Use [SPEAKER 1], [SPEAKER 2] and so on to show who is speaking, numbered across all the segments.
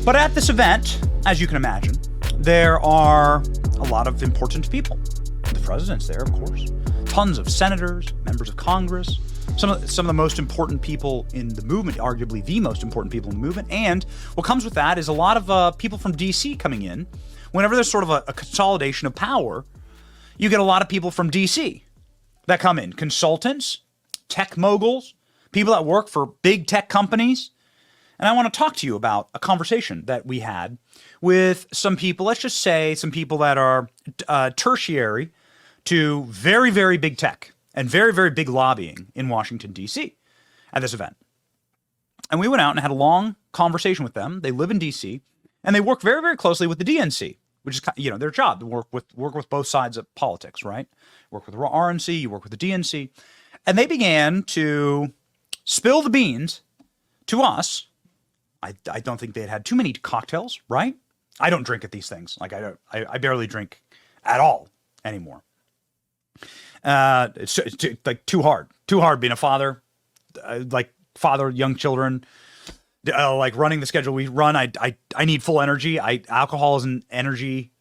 [SPEAKER 1] But at this event, as you can imagine, there are a lot of important people. The president's there, of course. Tons of senators, members of Congress, some of the most important people in the movement, arguably the most important people in the movement. And what comes with that is a lot of people from DC coming in. Whenever there's sort of a consolidation of power, you get a lot of people from DC that come in. Consultants, tech moguls, people that work for big tech companies. And I want to talk to you about a conversation that we had with some people, let's just say some people that are tertiary to very, very big tech and very, very big lobbying in Washington, D.C. at this event. And we went out and had a long conversation with them. They live in D.C. and they work very, very closely with the DNC, which is, you know, their job to work with both sides of politics, right? Work with the RNC, you work with the DNC. And they began to spill the beans to us. I don't think they had had too many cocktails, right? I don't drink at these things. Like I barely drink at all anymore. It's like too hard being a father, like father young children, like running the schedule we run. I need full energy. Alcohol is an energy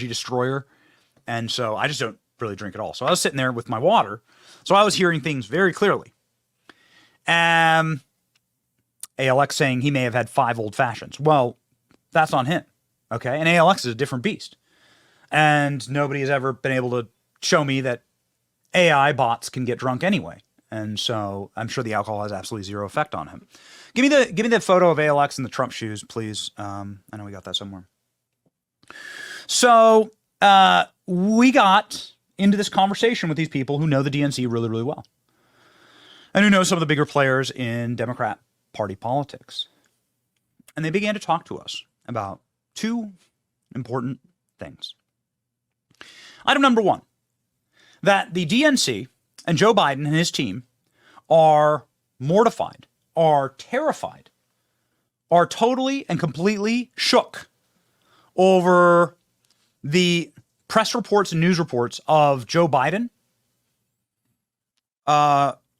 [SPEAKER 1] destroyer. And so I just don't really drink at all. So I was sitting there with my water. So I was hearing things very clearly. ALX saying he may have had 5 old fashions. Well, that's on him. Okay. And ALX is a different beast. And nobody has ever been able to show me that AI bots can get drunk anyway. And so I'm sure the alcohol has absolutely zero effect on him. Give me the photo of ALX in the Trump shoes, please. I know we got that somewhere. So we got into this conversation with these people who know the DNC really, really well. And who know some of the bigger players in Democrat Party politics. And they began to talk to us about 2 important things. Item number 1, that the DNC and Joe Biden and his team are mortified, are terrified, are totally and completely shook over the press reports and news reports of Joe Biden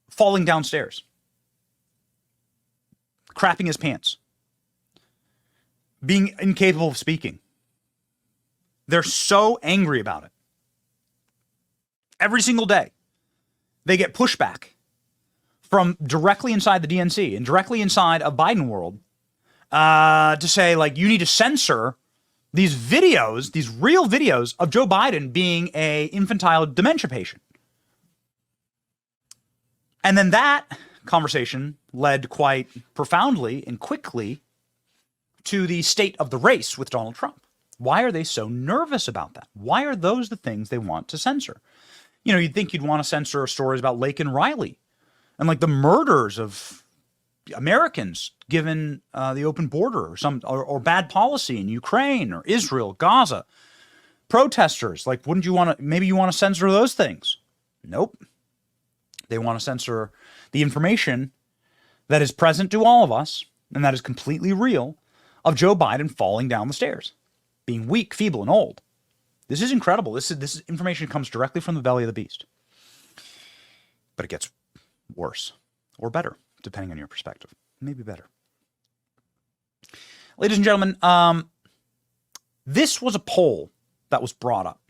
[SPEAKER 1] falling downstairs, crapping his pants, being incapable of speaking. They're so angry about it. Every single day, they get pushback from directly inside the DNC and directly inside of Biden world to say, like, you need to censor these videos, these real videos of Joe Biden being a infantile dementia patient. And then that conversation led quite profoundly and quickly to the state of the race with Donald Trump. Why are they so nervous about that? Why are those the things they want to censor? You know, you'd think you'd want to censor stories about Lake and Riley and like the murders of Americans given the open border or bad policy in Ukraine or Israel, Gaza, protesters. Like, wouldn't you want to, maybe you want to censor those things? Nope. They want to censor the information that is present to all of us and that is completely real of Joe Biden falling down the stairs, being weak, feeble, and old. This is incredible. This information comes directly from the belly of the beast. But it gets worse or better, depending on your perspective. Maybe better. Ladies and gentlemen, this was a poll that was brought up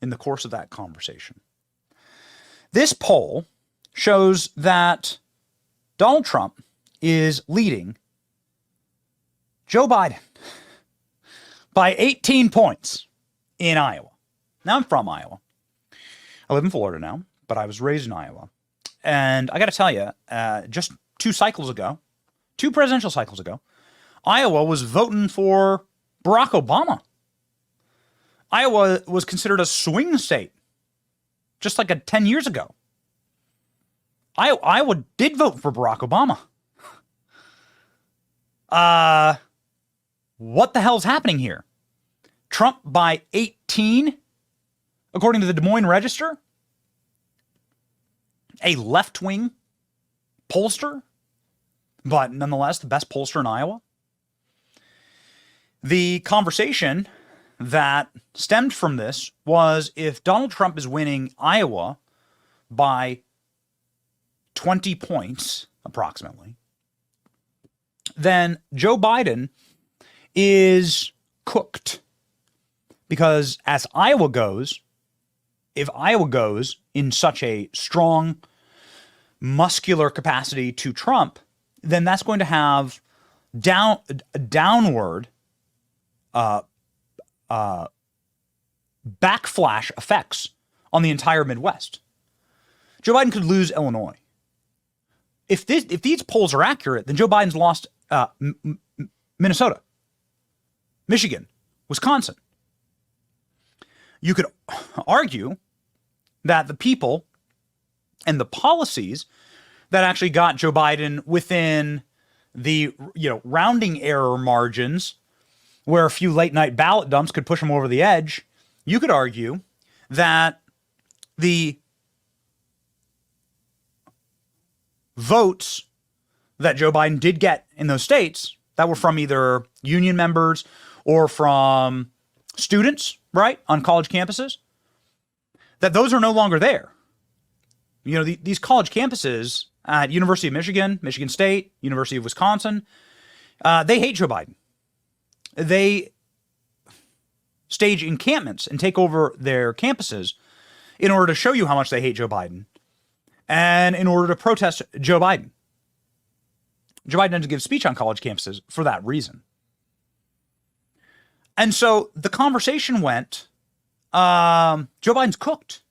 [SPEAKER 1] in the course of that conversation. This poll shows that Donald Trump is leading Joe Biden by 18 points in Iowa. Now, I'm from Iowa. I live in Florida now, but I was raised in Iowa. And I got to tell you, just 2 presidential cycles ago, Iowa was voting for Barack Obama. Iowa was considered a swing state just like 10 years ago. Iowa did vote for Barack Obama. What the hell's happening here? Trump by 18, according to the Des Moines Register, a left-wing pollster, but nonetheless the best pollster in Iowa. The conversation that stemmed from this was if Donald Trump is winning Iowa by 20 points, approximately, then Joe Biden is cooked. Because as Iowa goes, if Iowa goes in such a strong, muscular capacity to Trump, then that's going to have downward backflash effects on the entire Midwest. Joe Biden could lose Illinois. If these polls are accurate, then Joe Biden's lost Minnesota, Michigan, Wisconsin. You could argue that the people and the policies that actually got Joe Biden within the rounding error margins, where a few late night ballot dumps could push him over the edge, you could argue that the votes that Joe Biden did get in those states that were from either union members or from students, right, on college campuses, that those are no longer there. These college campuses at University of Michigan, Michigan State, University of Wisconsin, they hate Joe Biden. They stage encampments and take over their campuses in order to show you how much they hate Joe Biden and in order to protest Joe Biden. Joe Biden doesn't give speech on college campuses for that reason. And so the conversation went, Joe Biden's cooked.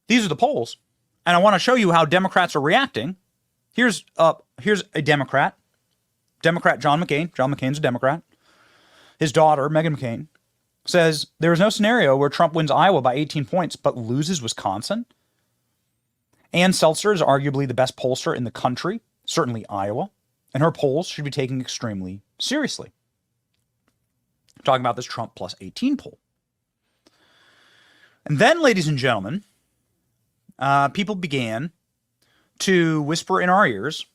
[SPEAKER 1] These are the polls. And I want to show you how Democrats are reacting. Here's a Democrat John McCain. John McCain's a Democrat. His daughter, Meghan McCain, says there is no scenario where Trump wins Iowa by 18 points but loses Wisconsin. Ann Seltzer is arguably the best pollster in the country, certainly Iowa, and her polls should be taken extremely seriously. I'm talking about this Trump plus 18 poll. And then, ladies and gentlemen, people began to whisper in our ears,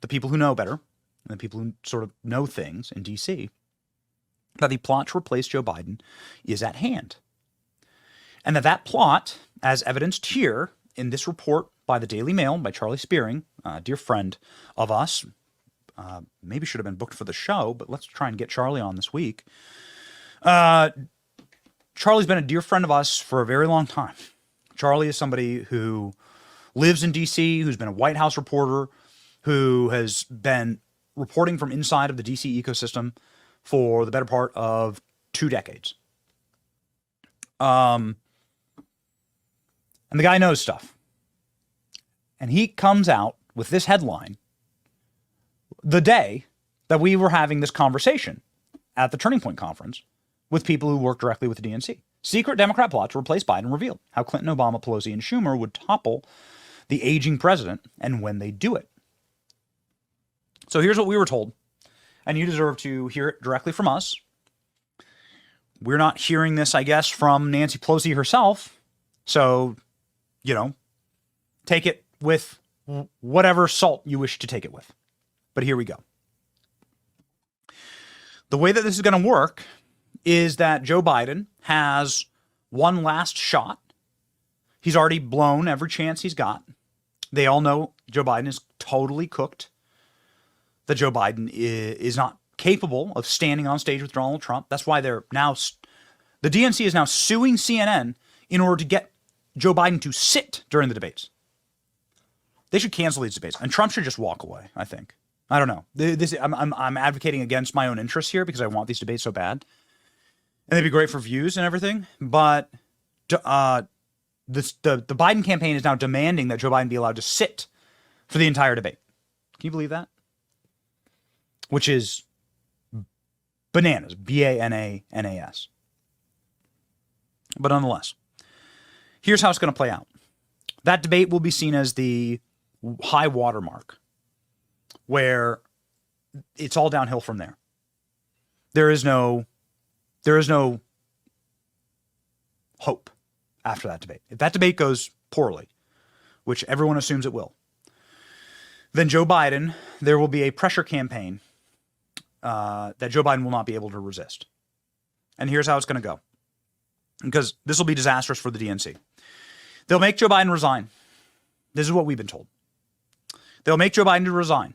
[SPEAKER 1] the people who know better, and the people who sort of know things in D.C., that the plot to replace Joe Biden is at hand. And that plot, as evidenced here in this report by the Daily Mail, by Charlie Spearing, a dear friend of us, maybe should have been booked for the show, but let's try and get Charlie on this week. Charlie's been a dear friend of us for a very long time. Charlie is somebody who lives in D.C., who's been a White House reporter, who has been reporting from inside of the D.C. ecosystem for the better part of 2 decades. And the guy knows stuff. And he comes out with this headline the day that we were having this conversation at the Turning Point Conference with people who work directly with the DNC. Secret Democrat plot to replace Biden revealed. How Clinton, Obama, Pelosi, and Schumer would topple the aging president and when they do it. So here's what we were told. And you deserve to hear it directly from us. We're not hearing this, I guess, from Nancy Pelosi herself. So, take it with whatever salt you wish to take it with. But here we go. The way that this is going to work is that Joe Biden has one last shot. He's already blown every chance he's got. They all know Joe Biden is totally cooked. That Joe Biden is not capable of standing on stage with Donald Trump. That's why the DNC is now suing CNN in order to get Joe Biden to sit during the debates. They should cancel these debates, and Trump should just walk away, I think. I don't know. I'm advocating against my own interests here because I want these debates so bad. And they'd be great for views and everything, but the Biden campaign is now demanding that Joe Biden be allowed to sit for the entire debate. Can you believe that? Which is bananas, B-A-N-A-N-A-S. But nonetheless, here's how it's going to play out. That debate will be seen as the high watermark, where it's all downhill from there. There is no hope after that debate. If that debate goes poorly, which everyone assumes it will, then Joe Biden, there will be a pressure campaign that Joe Biden will not be able to resist. And here's how it's going to go. Because this will be disastrous for the DNC. They'll make Joe Biden resign. This is what we've been told. They'll make Joe Biden to resign.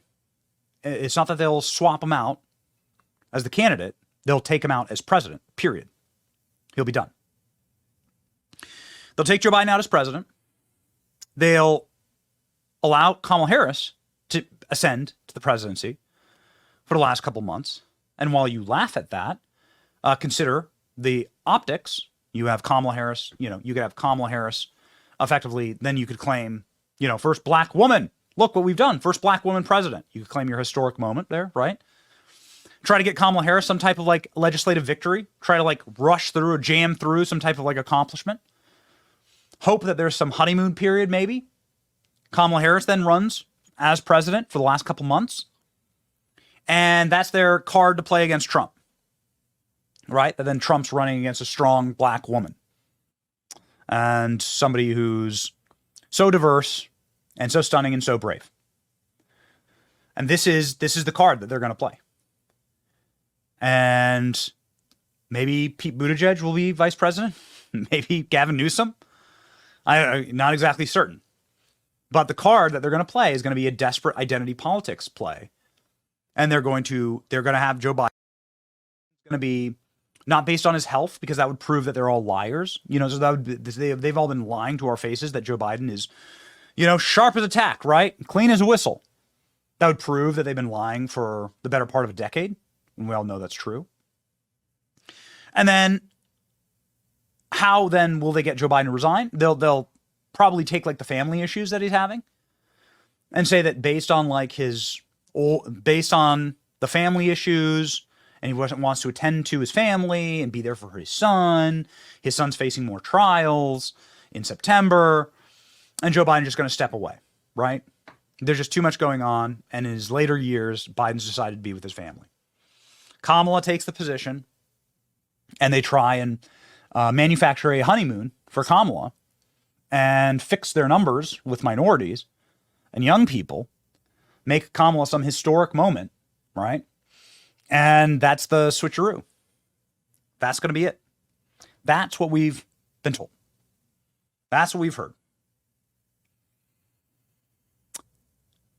[SPEAKER 1] it's not that they'll swap him out as the candidate. They'll take him out as president, period. He'll be done. They'll take Joe Biden out as president. They'll allow Kamala Harris to ascend to the presidency for the last couple months. And while you laugh at that, consider the optics. You have Kamala Harris, you could have Kamala Harris effectively, then you could claim, first black woman. Look what we've done. First black woman president. You could claim your historic moment there, right? Try to get Kamala Harris some type of like legislative victory. Try to like rush through or jam through some type of like accomplishment. Hope that there's some honeymoon period maybe. Kamala Harris then runs as president for the last couple months. And that's their card to play against Trump. Right? That then Trump's running against a strong black woman. And somebody who's so diverse and so stunning and so brave. And this is the card that they're going to play. And maybe Pete Buttigieg will be vice president. Maybe Gavin Newsom. I'm not exactly certain. But the card that they're going to play is going to be a desperate identity politics play. And they're going to have Joe Biden. It's going to be not based on his health, because that would prove that they're all liars. So that would they've all been lying to our faces that Joe Biden is, sharp as a tack, right? Clean as a whistle. That would prove that they've been lying for the better part of a decade. And we all know that's true. And then how then will they get Joe Biden to resign? They'll probably take like the family issues that he's having and say that based on the family issues, and he wants to attend to his family and be there for his son. His son's facing more trials in September, and Joe Biden's just going to step away, right? There's just too much going on, and in his later years, Biden's decided to be with his family. Kamala takes the position, and they try and manufacture a honeymoon for Kamala and fix their numbers with minorities and young people, make Kamala some historic moment, right? And that's the switcheroo. That's going to be it. That's what we've been told. That's what we've heard.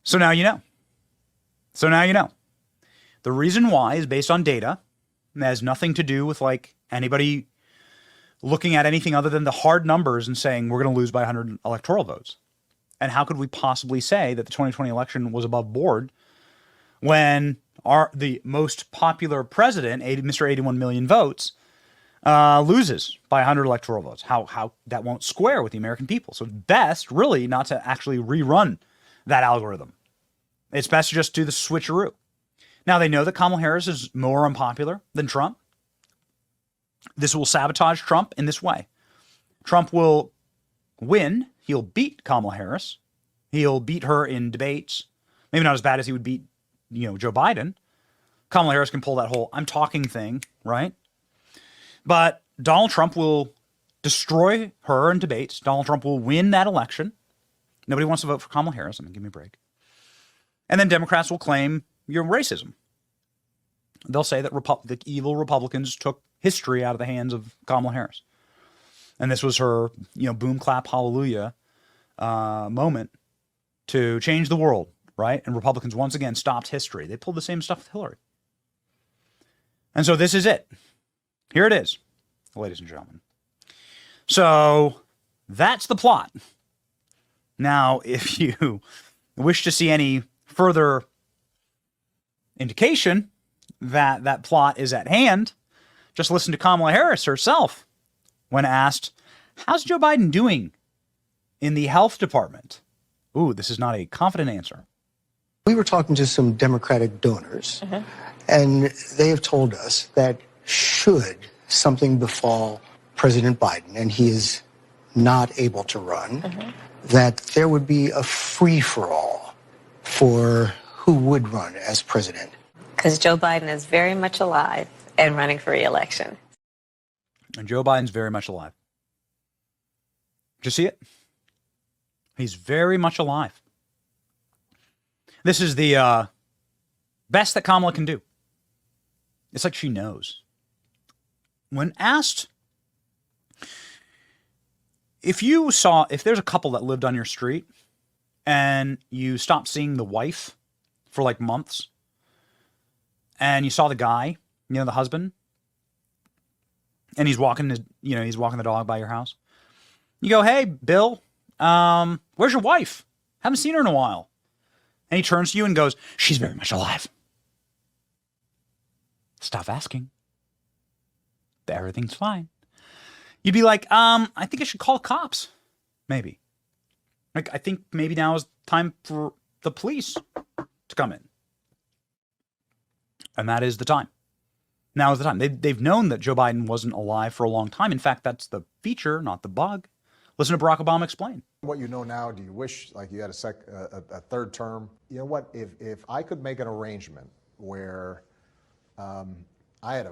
[SPEAKER 1] So now you know. The reason why is based on data. And that has nothing to do with like anybody looking at anything other than the hard numbers and saying we're going to lose by 100 electoral votes. And how could we possibly say that the 2020 election was above board when the most popular president, Mr. 81 million votes, loses by 100 electoral votes? How that won't square with the American people. So it's best really not to actually rerun that algorithm. It's best to just do the switcheroo. Now they know that Kamala Harris is more unpopular than Trump. This will sabotage Trump in this way. Trump will win. He'll beat Kamala Harris. He'll beat her in debates. Maybe not as bad as he would beat Joe Biden. Kamala Harris can pull that whole I'm talking thing, right? But Donald Trump will destroy her in debates. Donald Trump will win that election. Nobody wants to vote for Kamala Harris. Give me a break. And then Democrats will claim your racism. They'll say that the evil Republicans took history out of the hands of Kamala Harris. And this was her, boom, clap, hallelujah moment to change the world, right? And Republicans once again stopped history. They pulled the same stuff with Hillary. And so this is it. Here it is, ladies and gentlemen. So that's the plot. Now, if you wish to see any further indication that that plot is at hand, just listen to Kamala Harris herself when asked, how's Joe Biden doing in the health department? Ooh, this is not a confident answer.
[SPEAKER 2] We were talking to some Democratic donors, and they have told us that should something befall President Biden and he is not able to run, that there would be a free-for-all for who would run as president.
[SPEAKER 3] Because Joe Biden is very much alive and running for re-election.
[SPEAKER 1] And Joe Biden's very much alive. Did you see it? He's very much alive. This is the best that Kamala can do. It's like she knows. When asked, if there's a couple that lived on your street and you stopped seeing the wife for like months and you saw the guy, the husband, and he's walking the dog by your house. You go, hey, Bill, where's your wife? Haven't seen her in a while. And he turns to you and goes, she's very much alive. Stop asking. Everything's fine. You'd be like, I think I should call the cops. Maybe. Like, I think maybe now is time for the police to come in. And that is the time. Now is the time. They've known that Joe Biden wasn't alive for a long time. In fact, that's the feature, not the bug. Listen to Barack Obama explain.
[SPEAKER 4] What you know now, do you wish like you had a third term? You know what? If I could make an arrangement where I had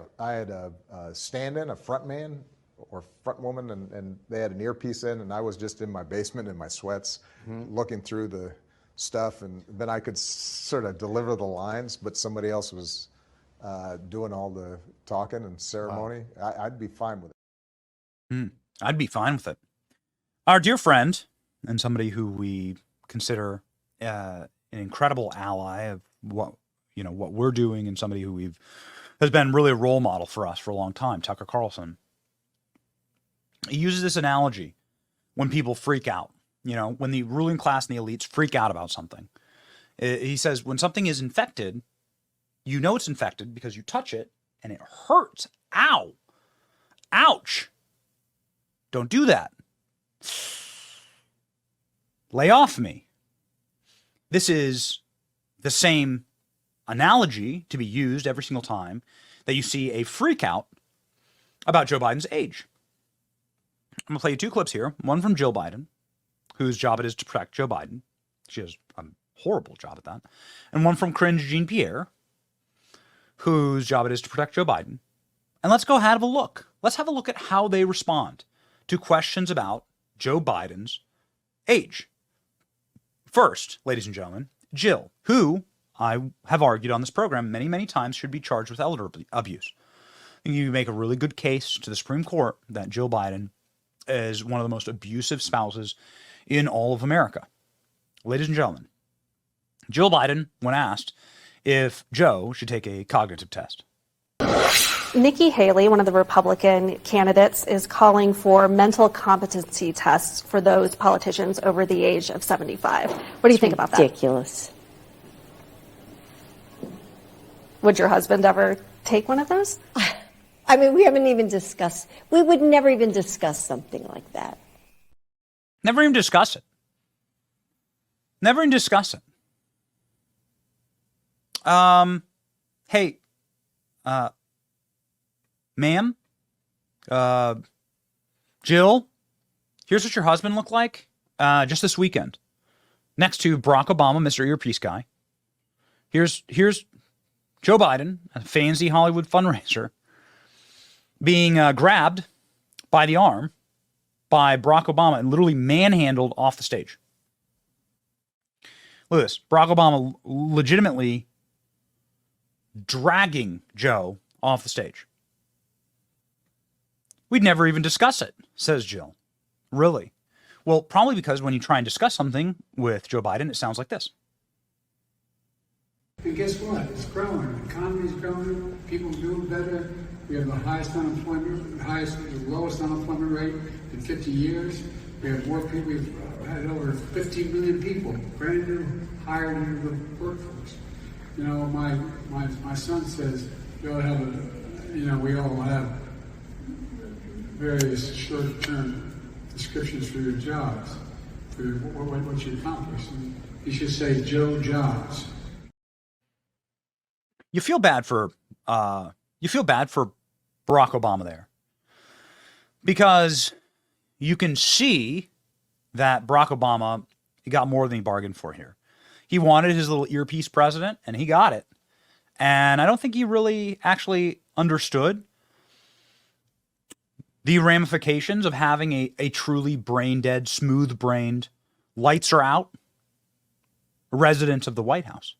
[SPEAKER 4] a stand-in, a front man or front woman, and they had an earpiece in, and I was just in my basement in my sweats, looking through the stuff, and then I could sort of deliver the lines, but somebody else was doing all the talking and ceremony. Wow. I'd be fine with it.
[SPEAKER 1] I'd be fine with it. Our dear friend, and somebody who we consider an incredible ally of what we're doing, and somebody who has been really a role model for us for a long time, Tucker Carlson. He uses this analogy when people freak out, when the ruling class and the elites freak out about something. He says when something is infected, you know it's infected because you touch it and it hurts. Ow. Ouch. Don't do that. Lay off me. This is the same analogy to be used every single time that you see a freak out about Joe Biden's age. I'm going to play you two clips here. One from Jill Biden, whose job it is to protect Joe Biden. She has a horrible job at that. And one from cringe Jean-Pierre, whose job it is to protect Joe Biden. And let's go have a look. Let's have a look at how they respond to questions about Joe Biden's age. First, ladies and gentlemen, Jill, who I have argued on this program many, many times should be charged with elder abuse. You make a really good case to the Supreme Court that Jill Biden is one of the most abusive spouses in all of America. Ladies and gentlemen, Jill Biden, when asked if Joe should take a cognitive test.
[SPEAKER 5] Nikki Haley, one of the Republican candidates, is calling for mental competency tests for those politicians over the age of 75. What do you think about that?
[SPEAKER 6] Ridiculous.
[SPEAKER 5] Would your husband ever take one of those?
[SPEAKER 6] I mean, we would never even discuss something like that.
[SPEAKER 1] Never even discuss it. Never even discuss it. Hey, ma'am, Jill, here's what your husband looked like just this weekend. Next to Barack Obama, Mr. Earpiece Guy. Here's Joe Biden, a fancy Hollywood fundraiser, being grabbed by the arm by Barack Obama and literally manhandled off the stage. Look at this. Barack Obama legitimately dragging Joe off the stage. We'd never even discuss it, says Jill. Really? Well, probably because when you try and discuss something with Joe Biden, it sounds like this.
[SPEAKER 7] And guess what? It's growing. The economy's growing. People are doing better. We have the highest unemployment, the lowest unemployment rate in 50 years. We have more people. We've had over 15 million people brand new hired into the workforce. My son says we all have various short-term descriptions for your jobs, for what you accomplished. And you should say Joe Jobs.
[SPEAKER 1] You feel bad for Barack Obama there, because you can see that Barack Obama got more than he bargained for here. He wanted his little earpiece president, and he got it. And I don't think he really actually understood the ramifications of having a truly brain-dead, smooth-brained, lights are out resident of the White House.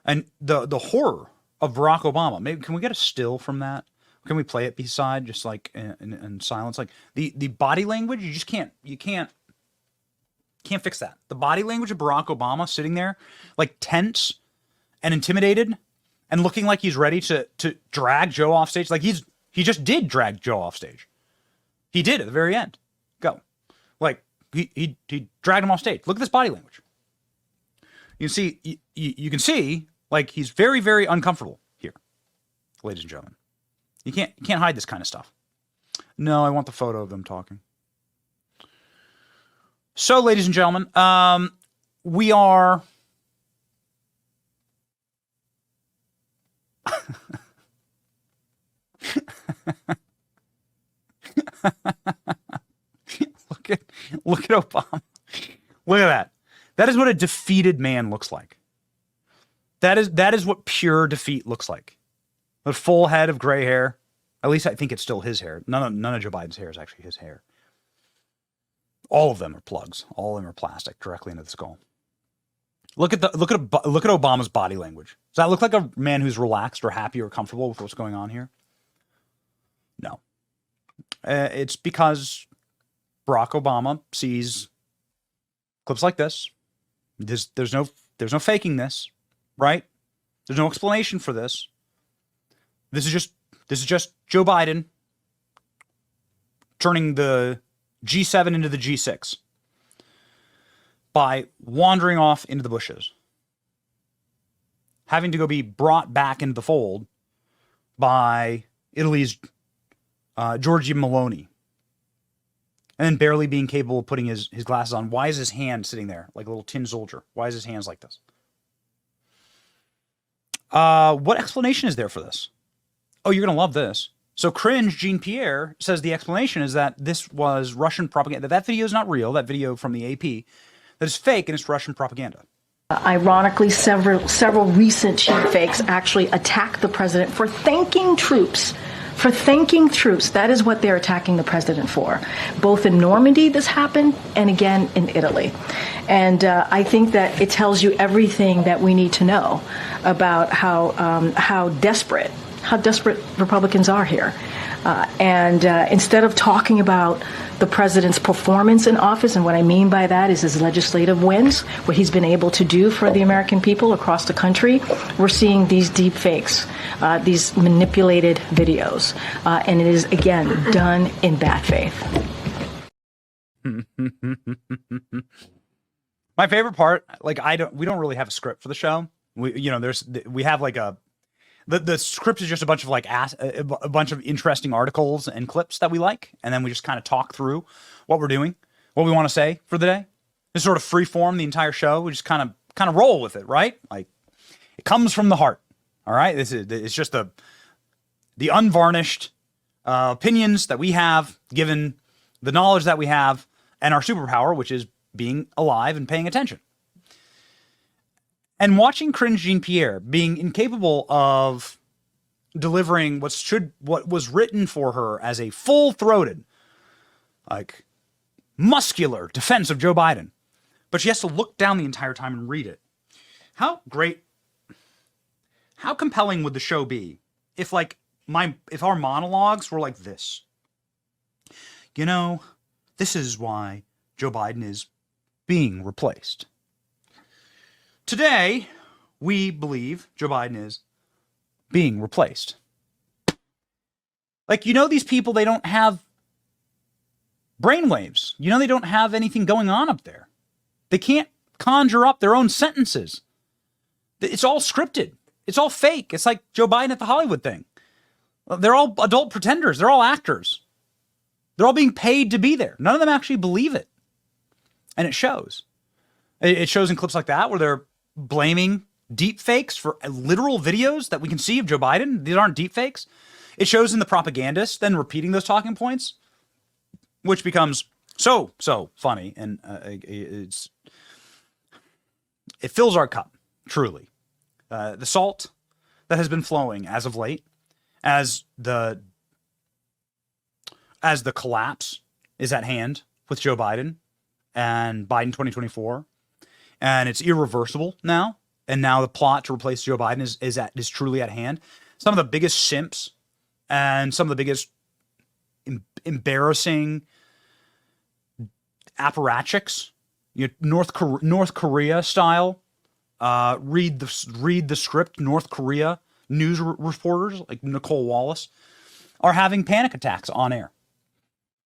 [SPEAKER 1] And the horror of Barack Obama. Maybe can we get a still from that? Can we play it beside, just like in silence? Like the body language, you can't fix that. The body language of Barack Obama sitting there, like tense and intimidated and looking like he's ready to drag Joe off stage. Like he just did drag Joe off stage. He did at the very end. Go. Like he dragged him off stage. Look at this body language. You can see you can see like he's very, very uncomfortable here, ladies and gentlemen. You can't hide this kind of stuff. No, I want the photo of them talking. So, ladies and gentlemen, we are look at Obama. Look at that. That is what a defeated man looks like. That is what pure defeat looks like. A full head of gray hair. At least I think it's still his hair. None of Joe Biden's hair is actually his hair. All of them are plugs. All of them are plastic directly into the skull. Look at Obama's body language. Does that look like a man who's relaxed or happy or comfortable with what's going on here? No. It's because Barack Obama sees clips like this. There's no faking this, right? There's no explanation for this. This is just Joe Biden turning the G7 into the G6 by wandering off into the bushes, having to go be brought back into the fold by Italy's Giorgia Meloni, and then barely being capable of putting his glasses on. Why is his hand sitting there like a little tin soldier? Why is his hands like this? What explanation is there for this? Oh, you're going to love this. So Cringe Jean-Pierre says the explanation is that this was Russian propaganda. That video is not real. That video from the AP, that is fake, and it's Russian propaganda.
[SPEAKER 8] Ironically, several recent cheap fakes actually attack the president for thanking troops. For thanking troops. That is what they're attacking the president for. Both in Normandy, this happened, and again in Italy. And I think that it tells you everything that we need to know about how desperate Republicans are here. Instead of talking about the president's performance in office, and what I mean by that is his legislative wins, what he's been able to do for the American people across the country, we're seeing these deep fakes, these manipulated videos. And it is, again, done in bad faith.
[SPEAKER 1] My favorite part, like we don't really have a script for the show. We have like the script is just a bunch of like a bunch of interesting articles and clips that we like, and then we just kind of talk through what we're doing, what we want to say for the day. It's sort of free form the entire show. We just kind of roll with it, right? Like it comes from the heart. All right, it's just the unvarnished opinions that we have, given the knowledge that we have, and our superpower, which is being alive and paying attention. And watching Cringe Jean-Pierre being incapable of delivering what was written for her as a full-throated, like, muscular defense of Joe Biden, but she has to look down the entire time and read it. How compelling would the show be if our monologues were like this? You know, this is why Joe Biden is being replaced. Today, we believe Joe Biden is being replaced. Like, these people, they don't have brainwaves. They don't have anything going on up there. They can't conjure up their own sentences. It's all scripted. It's all fake. It's like Joe Biden at the Hollywood thing. They're all adult pretenders. They're all actors. They're all being paid to be there. None of them actually believe it. And it shows. It shows in clips like that where they're blaming deep fakes for literal videos that we can see of Joe Biden. These aren't deep fakes. It shows in the propagandists then repeating those talking points, which becomes so funny. And it fills our cup, truly. The salt that has been flowing as of late, as the collapse is at hand with Joe Biden and Biden 2024, and it's irreversible now. And now the plot to replace Joe Biden is truly at hand. Some of the biggest simps and some of the biggest embarrassing apparatchiks, North Korea style. Read the script. North Korea news reporters like Nicole Wallace are having panic attacks on air.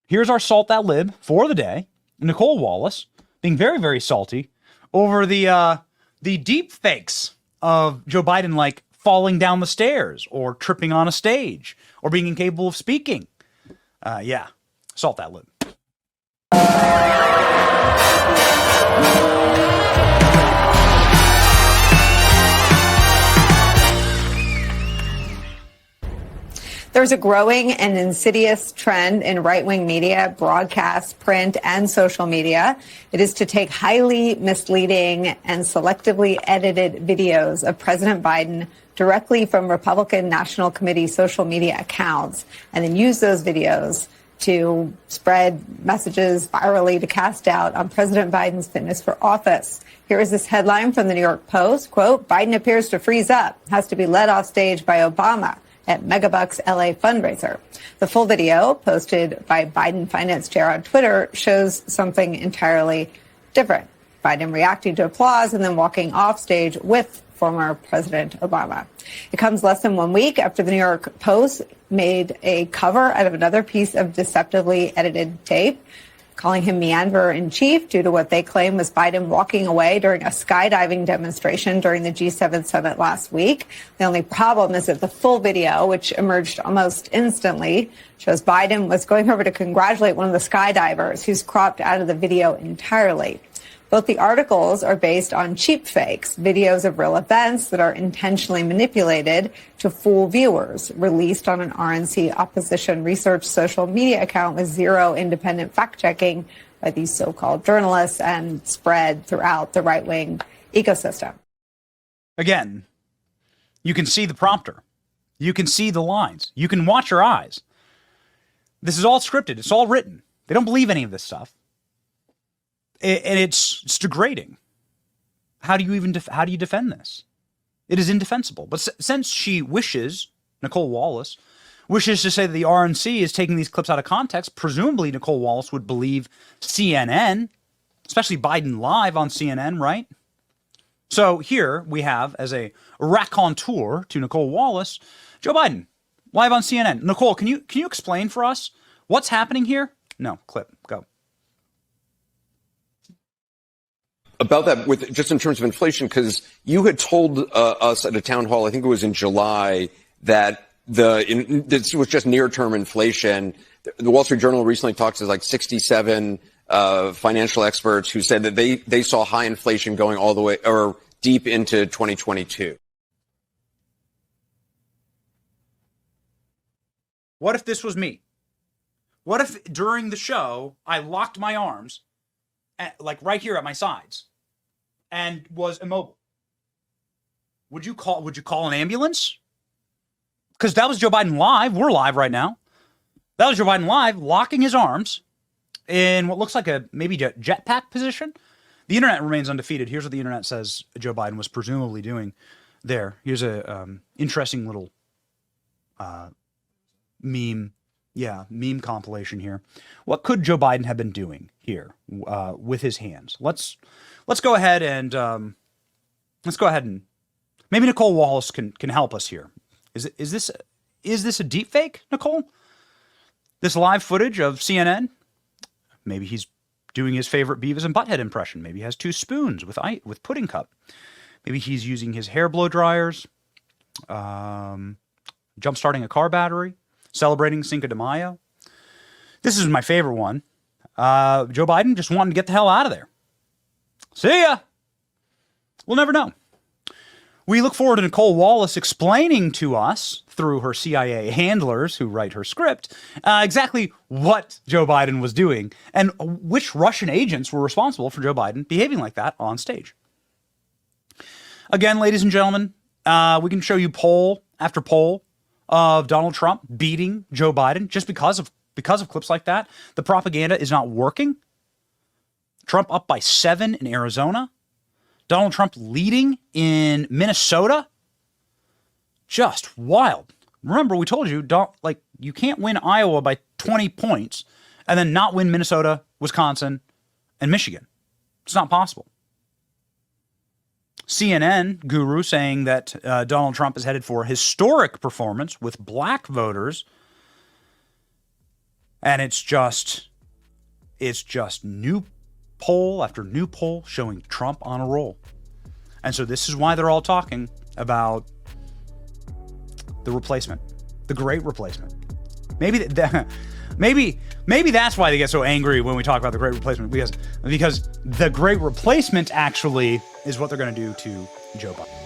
[SPEAKER 1] Here's our Salt That Lib for the day. Nicole Wallace being very, very salty over the deep fakes of Joe Biden, like falling down the stairs or tripping on a stage or being incapable of speaking. Yeah, Salt That Lib.
[SPEAKER 3] There's a growing and insidious trend in right-wing media, broadcast, print, and social media. It is to take highly misleading and selectively edited videos of President Biden directly from Republican National Committee social media accounts and then use those videos to spread messages virally to cast doubt on President Biden's fitness for office. Here is this headline from the New York Post, quote, Biden appears to freeze up, has to be led off stage by Obama at Megabucks LA fundraiser. The full video posted by Biden finance chair on Twitter shows something entirely different. Biden reacting to applause and then walking off stage with former President Obama. It comes less than 1 week after the New York Post made a cover out of another piece of deceptively edited tape, calling him meanderer in chief due to what they claim was Biden walking away during a skydiving demonstration during the G7 summit last week. The only problem is that the full video, which emerged almost instantly, shows Biden was going over to congratulate one of the skydivers who's cropped out of the video entirely. Both the articles are based on cheap fakes, videos of real events that are intentionally manipulated to fool viewers, released on an RNC opposition research social media account with zero independent fact-checking by these so-called journalists and spread throughout the right-wing ecosystem.
[SPEAKER 1] Again, you can see the prompter. You can see the lines. You can watch your eyes. This is all scripted. It's all written. They don't believe any of this stuff. And it's degrading. How do you defend this? It is indefensible. But since she wishes, Nicole Wallace, wishes to say that the RNC is taking these clips out of context, presumably Nicole Wallace would believe CNN, especially Biden live on CNN, right? So here we have, as a raconteur to Nicole Wallace, Joe Biden, live on CNN. Nicole, can you explain for us what's happening here? No, clip, go.
[SPEAKER 9] About that, with just in terms of inflation, because you had told us at a town hall, I think it was in July, that this was just near-term inflation. The Wall Street Journal recently talked to like 67 financial experts who said that they saw high inflation going all the way or deep into 2022.
[SPEAKER 1] What if this was me? What if during the show I locked my arms like right here at my sides and was immobile? Would you call an ambulance? Because that was Joe Biden live. We're live right now. That was Joe Biden live, locking his arms in what looks like a maybe jetpack position. The internet remains undefeated. Here's what the internet says Joe Biden was presumably doing there. Here's a interesting little meme compilation here. What could Joe Biden have been doing here with his hands? Let's go ahead and maybe Nicole Wallace can help us here. Is this a deep fake, Nicole? This live footage of CNN? Maybe he's doing his favorite Beavis and Butthead impression. Maybe he has 2 spoons with pudding cup. Maybe he's using his hair blow dryers, jump starting a car battery, celebrating Cinco de Mayo. This is my favorite one. Joe Biden just wanted to get the hell out of there. See ya. We'll never know. We look forward to Nicole Wallace explaining to us, through her CIA handlers who write her script, exactly what Joe Biden was doing and which Russian agents were responsible for Joe Biden behaving like that on stage. Again, ladies and gentlemen, we can show you poll after poll of Donald Trump beating Joe Biden just because of clips like that. The propaganda is not working. Trump up by 7 in Arizona. Donald Trump leading in Minnesota. Just wild. Remember, we told you, you can't win Iowa by 20 points and then not win Minnesota, Wisconsin, and Michigan. It's not possible. CNN guru saying that Donald Trump is headed for a historic performance with black voters. And it's just new poll after new poll showing Trump on a roll. And so this is why they're all talking about the replacement, the great replacement. Maybe that's why they get so angry when we talk about the great replacement, because the great replacement actually is what they're going to do to Joe Biden.